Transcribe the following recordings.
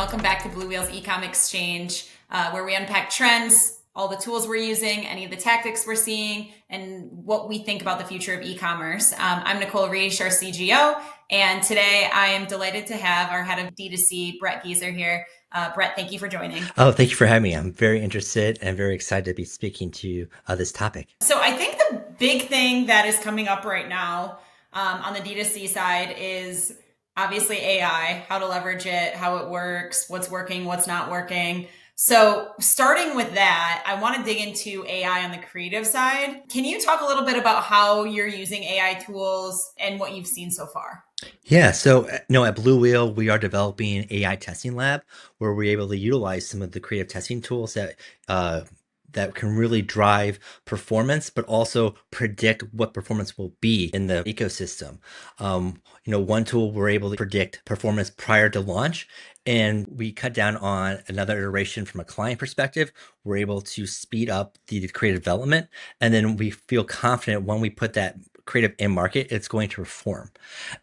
welcome back to Blue Wheel's Ecom Exchange, where we unpack trends, all the tools we're using, any of the tactics we're seeing, and what we think about the future of e-commerce. I'm Nicole, Reich, our CGO, and today I am delighted to have our head of D2C, Brett Geeser, here. Brett, thank you for joining. Oh, thank you for having me. I'm very interested and very excited to be speaking to you this topic. So I think the big thing that is coming up right now on the D2C side is obviously AI, how to leverage it, how it works, what's working, what's not working. So starting with that, I want to dig into AI on the creative side. Can you talk a little bit about how you're using AI tools and what you've seen so far? Yeah, so at Blue Wheel, we are developing an AI testing lab where we're able to utilize some of the creative testing tools that can really drive performance, but also predict what performance will be in the ecosystem. One tool we're able to predict performance prior to launch, and we cut down on another iteration from a client perspective. We're able to speed up the creative development, and then we feel confident when we put that creative in market, it's going to perform.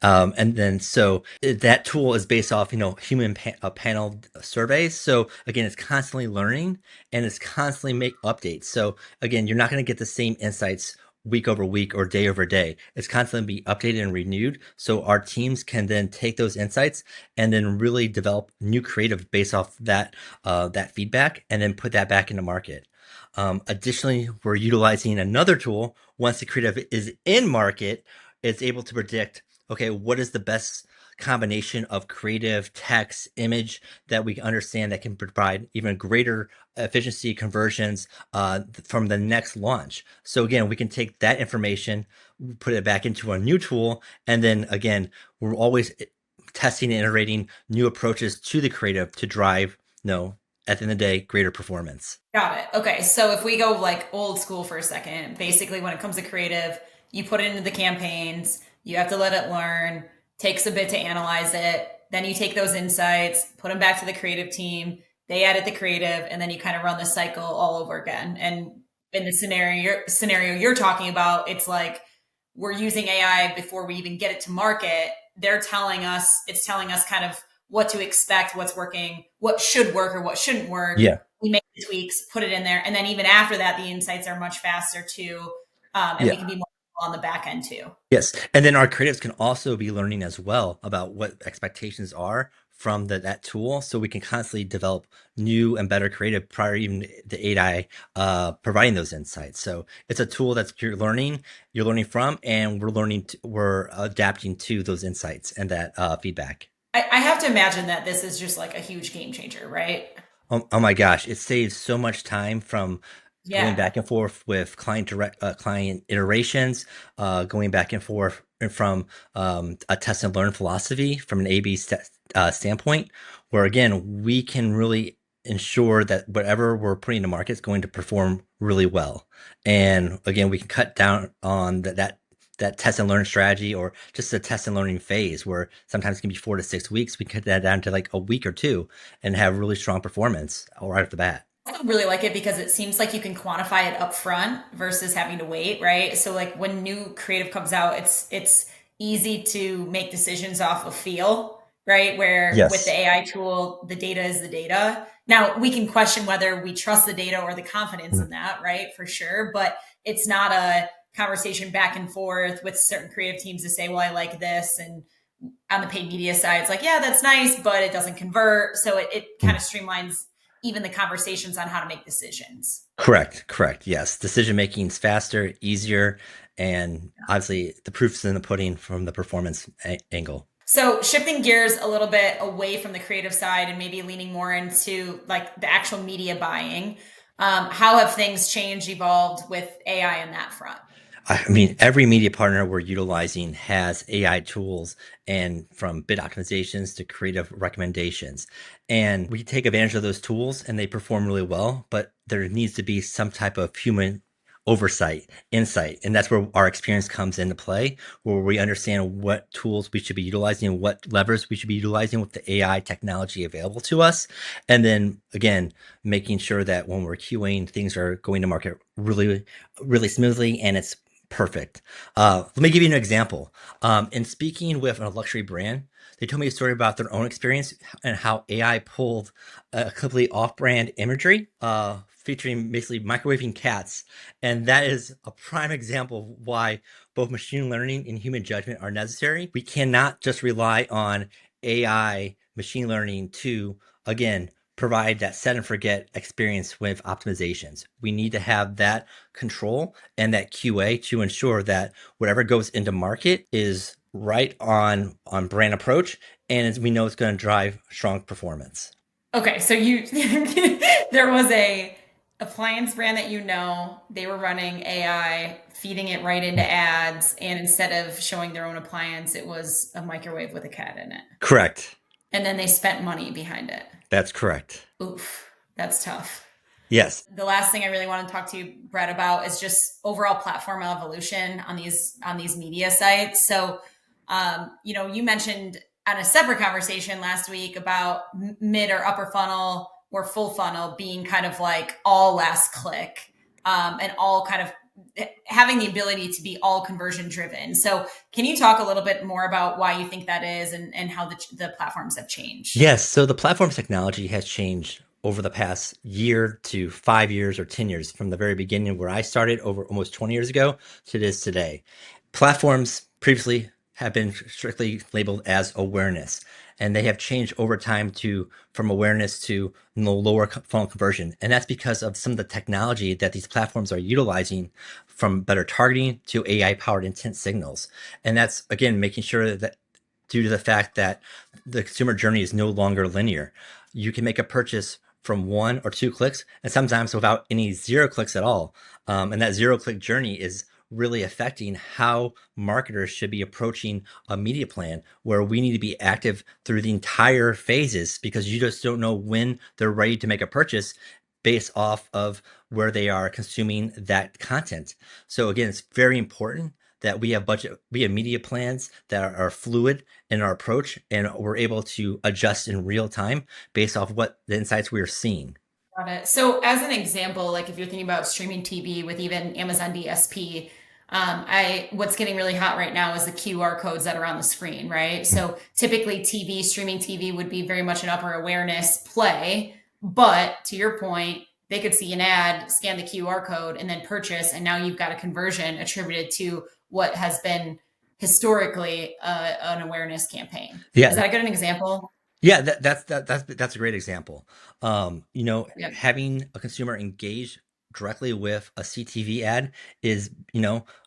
And then so that tool is based off, human panel surveys. So again, it's constantly learning and it's constantly make updates. So again, you're not going to get the same insights week over week or day over day. It's constantly be updated and renewed. So our teams can then take those insights and then really develop new creative based off that feedback and then put that back into market. Additionally, we're utilizing another tool. Once the creative is in market, it's able to predict, okay, what is the best combination of creative, text, image that we understand that can provide even greater efficiency conversions from the next launch. So again, we can take that information, put it back into a new tool, and then again, we're always testing and iterating new approaches to the creative to drive, at the end of the day, greater performance. Got it. Okay. So if we go like old school for a second, basically when it comes to creative, you put it into the campaigns, you have to let it learn, takes a bit to analyze it. Then you take those insights, put them back to the creative team, they edit the creative, and then you kind of run the cycle all over again. And in the scenario you're talking about, it's like we're using AI before we even get it to market. It's telling us kind of what to expect, what's working, what should work or what shouldn't work. Yeah. We make the tweaks, put it in there. And then even after that, the insights are much faster too. And we Yeah. can be more on the back end too. Yes. And then our creatives can also be learning as well about what expectations are from that tool. So we can constantly develop new and better creative prior even the AI providing those insights. So it's a tool that you're learning from, and we're adapting to those insights and that feedback. I have to imagine that this is just like a huge game changer, right? Oh my gosh, it saves so much time from going Yeah. back and forth with client iterations, going back and forth from a test and learn philosophy from an A/B standpoint, where again we can really ensure that whatever we're putting to market is going to perform really well. And again, we can cut down on that test and learn strategy, or just a test and learning phase where sometimes it can be 4 to 6 weeks. We cut that down to like a week or two and have really strong performance right off the bat. I really like it because it seems like you can quantify it up front versus having to wait, right? So like when new creative comes out, it's easy to make decisions off of feel, right? Where with the Yes. AI tool, the data is the data. Now we can question whether we trust the data or the confidence in that, right? For sure. But it's not a conversation back and forth with certain creative teams to say, well, I like this. And on the paid media side, it's like, yeah, that's nice, but it doesn't convert. So it kind of streamlines even the conversations on how to make decisions. Correct. Yes. Decision making is faster, easier, and obviously the proof's in the pudding from the performance angle. So shifting gears a little bit away from the creative side and maybe leaning more into like the actual media buying, how have things changed, evolved with AI in that front? I mean, every media partner we're utilizing has AI tools, and from bid optimizations to creative recommendations. And we take advantage of those tools and they perform really well, but there needs to be some type of human oversight, insight. And that's where our experience comes into play, where we understand what tools we should be utilizing and what levers we should be utilizing with the AI technology available to us. And then again, making sure that when we're QAing, things are going to market really, really smoothly and it's Perfect. Let me give you an example. In speaking with a luxury brand, they told me a story about their own experience and how AI pulled a completely off-brand imagery, featuring basically microwaving cats, and that is a prime example of why both machine learning and human judgment are necessary. We cannot just rely on AI machine learning to, again, provide that set and forget experience with optimizations. We need to have that control and that QA to ensure that whatever goes into market is right on brand approach, and as we know it's going to drive strong performance. Okay, so you there was a appliance brand that they were running AI, feeding it right into ads, and instead of showing their own appliance, it was a microwave with a cat in it. Correct. And then they spent money behind it. That's correct. Oof, that's tough. Yes. The last thing I really want to talk to you, Brett, about is just overall platform evolution on these media sites. So, you mentioned on a separate conversation last week about mid or upper funnel or full funnel being kind of like all last click, and all kind of having the ability to be all conversion driven. So, can you talk a little bit more about why you think that is and how the platforms have changed? Yes. So the platform technology has changed over the past year to 5 years or 10 years from the very beginning where I started over almost 20 years ago to this today. Platforms previously have been strictly labeled as awareness, and they have changed over time to from awareness to lower funnel conversion. And that's because of some of the technology that these platforms are utilizing, from better targeting to AI powered intent signals. And that's, again, making sure that due to the fact that the consumer journey is no longer linear. You can make a purchase from 1 or 2 clicks, and sometimes without any 0 clicks at all. And that 0 click journey is really affecting how marketers should be approaching a media plan, where we need to be active through the entire phases, because you just don't know when they're ready to make a purchase based off of where they are consuming that content. So again, it's very important that we have media plans that are fluid in our approach, and we're able to adjust in real time based off what the insights we are seeing. Got it. So, as an example, like if you're thinking about streaming TV with even Amazon DSP, I what's getting really hot right now is the QR codes that are on the screen, right? So, typically, streaming TV would be very much an upper awareness play, but to your point, they could see an ad, scan the QR code, and then purchase, and now you've got a conversion attributed to what has been historically an awareness campaign. Is Yeah, that a good example? yeah, that's a great example. Yeah. Having a consumer engage directly with a CTV ad is,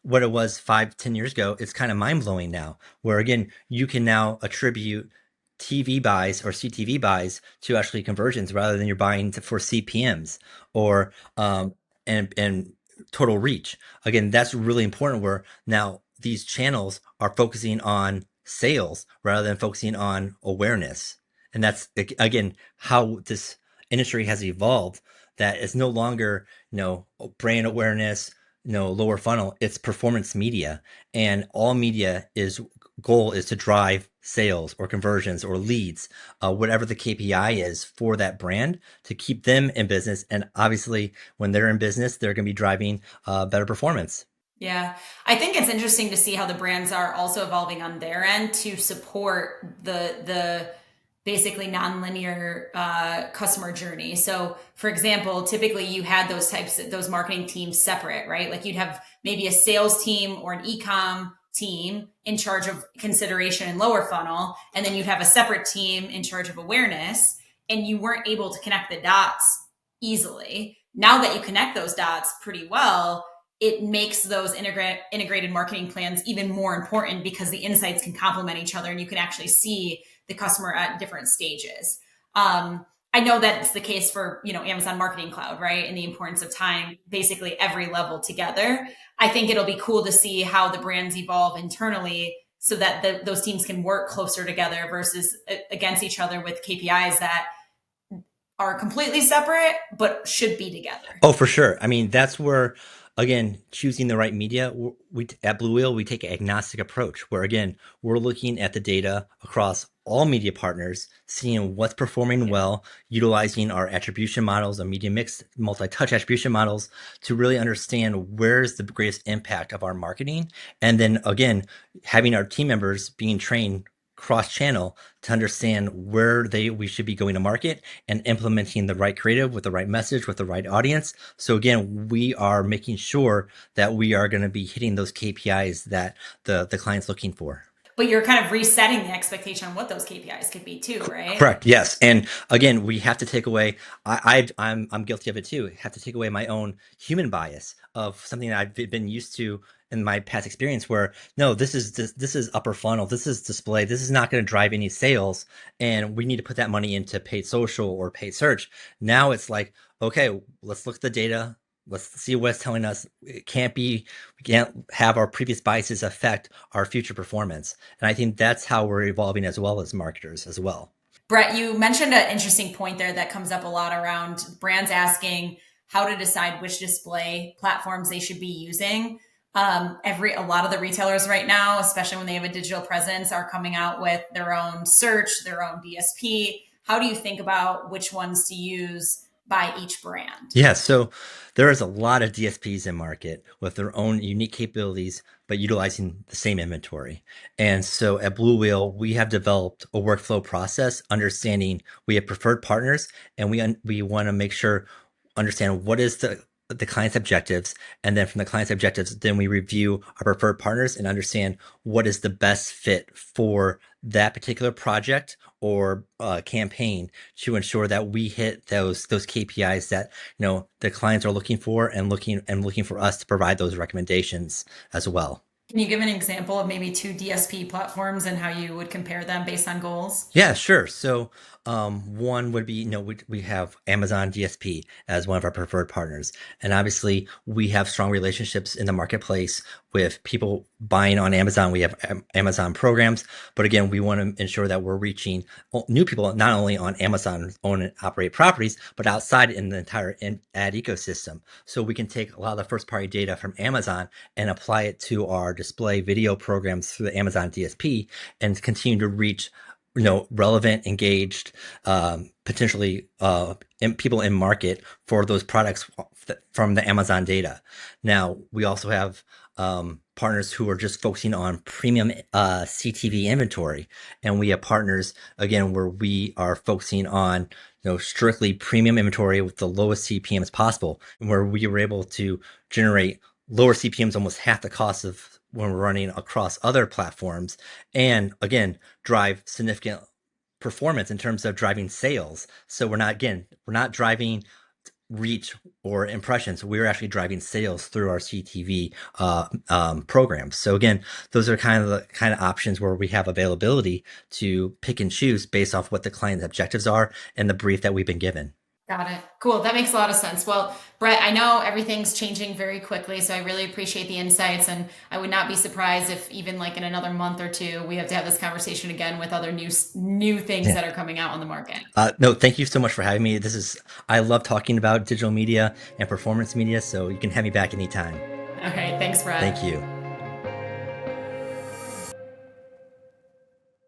what it was 5, 10 years ago. It's kind of mind blowing now, where again, you can now attribute TV buys or CTV buys to actually conversions rather than you're buying for CPMs or and total reach. Again, that's really important, where now these channels are focusing on sales rather than focusing on awareness. And that's, again, how this industry has evolved, that it's no longer, brand awareness, lower funnel. It's performance media, and all media is goal is to drive sales or conversions or leads, whatever the KPI is for that brand, to keep them in business. And obviously, when they're in business, they're going to be driving better performance. Yeah, I think it's interesting to see how the brands are also evolving on their end to support the basically nonlinear customer journey. So, for example, typically you had those marketing teams separate, right? Like you'd have maybe a sales team or an ecom team in charge of consideration and lower funnel, and then you'd have a separate team in charge of awareness, and you weren't able to connect the dots easily. Now that you connect those dots pretty well, it makes those integrated marketing plans even more important, because the insights can complement each other and you can actually see the customer at different stages. I know that it's the case for Amazon Marketing Cloud, right? And the importance of tying basically every level together. I think it'll be cool to see how the brands evolve internally so that those teams can work closer together versus against each other with KPIs that are completely separate but should be together. Oh, for sure. I mean, that's where again, choosing the right media, we at Blue Whale we take an agnostic approach where again we're looking at the data across all media partners, seeing what's performing Yeah. well, utilizing our attribution models, our media mix, multi-touch attribution models to really understand where's the greatest impact of our marketing, and then again having our team members being trained cross-channel to understand where we should be going to market and implementing the right creative with the right message with the right audience. So again, we are making sure that we are going to be hitting those KPIs that the client's looking for. But you're kind of resetting the expectation on what those KPIs could be too, right? Correct. Yes. And again, we have to take away. I'm guilty of it too. Have to take away my own human bias of something that I've been used to in my past experience. Where no, this is upper funnel. This is display. This is not going to drive any sales, and we need to put that money into paid social or paid search. Now it's like, okay, let's look at the data. Let's see what it's telling us. It can't be, we can't have our previous biases affect our future performance. And I think that's how we're evolving as well as marketers as well. Brett, you mentioned an interesting point there that comes up a lot around brands asking how to decide which display platforms they should be using. A lot of the retailers right now, especially when they have a digital presence, are coming out with their own search, their own DSP. How do you think about which ones to use by each brand? Yeah, so there is a lot of DSPs in market with their own unique capabilities, but utilizing the same inventory. And so at Blue Whale, we have developed a workflow process, understanding we have preferred partners, and we want to make sure understand what is the client's objectives, and then from the client's objectives, then we review our preferred partners and understand what is the best fit for that particular project or campaign to ensure that we hit those KPIs that the clients are looking for and looking for us to provide those recommendations as well. Can you give an example of maybe two DSP platforms and how you would compare them based on goals? Yeah, sure. So one would be, we have Amazon DSP as one of our preferred partners. And obviously, we have strong relationships in the marketplace with people buying on Amazon. We have Amazon programs. But again, we want to ensure that we're reaching new people, not only on Amazon own and operate properties, but outside in the entire ad ecosystem. So we can take a lot of the first party data from Amazon and apply it to our display video programs through the Amazon DSP and continue to reach relevant, engaged, potentially people in market for those products from the Amazon data. Now, we also have partners who are just focusing on premium CTV inventory, and we have partners again where we are focusing on strictly premium inventory with the lowest CPMs possible, where we were able to generate lower CPMs, almost half the cost of when we're running across other platforms, and again drive significant performance in terms of driving sales. So we're not driving reach or impressions. We're actually driving sales through our CTV programs. So again, those are kind of the options where we have availability to pick and choose based off what the client's objectives are and the brief that we've been given. Got it. Cool. That makes a lot of sense. Well, Brett, I know everything's changing very quickly, so I really appreciate the insights. And I would not be surprised if even like in another month or two, we have to have this conversation again with other new things Yeah. that are coming out on the market. No, thank you so much for having me. I love talking about digital media and performance media, so you can have me back anytime. All right. Thanks, Thank Brett. you.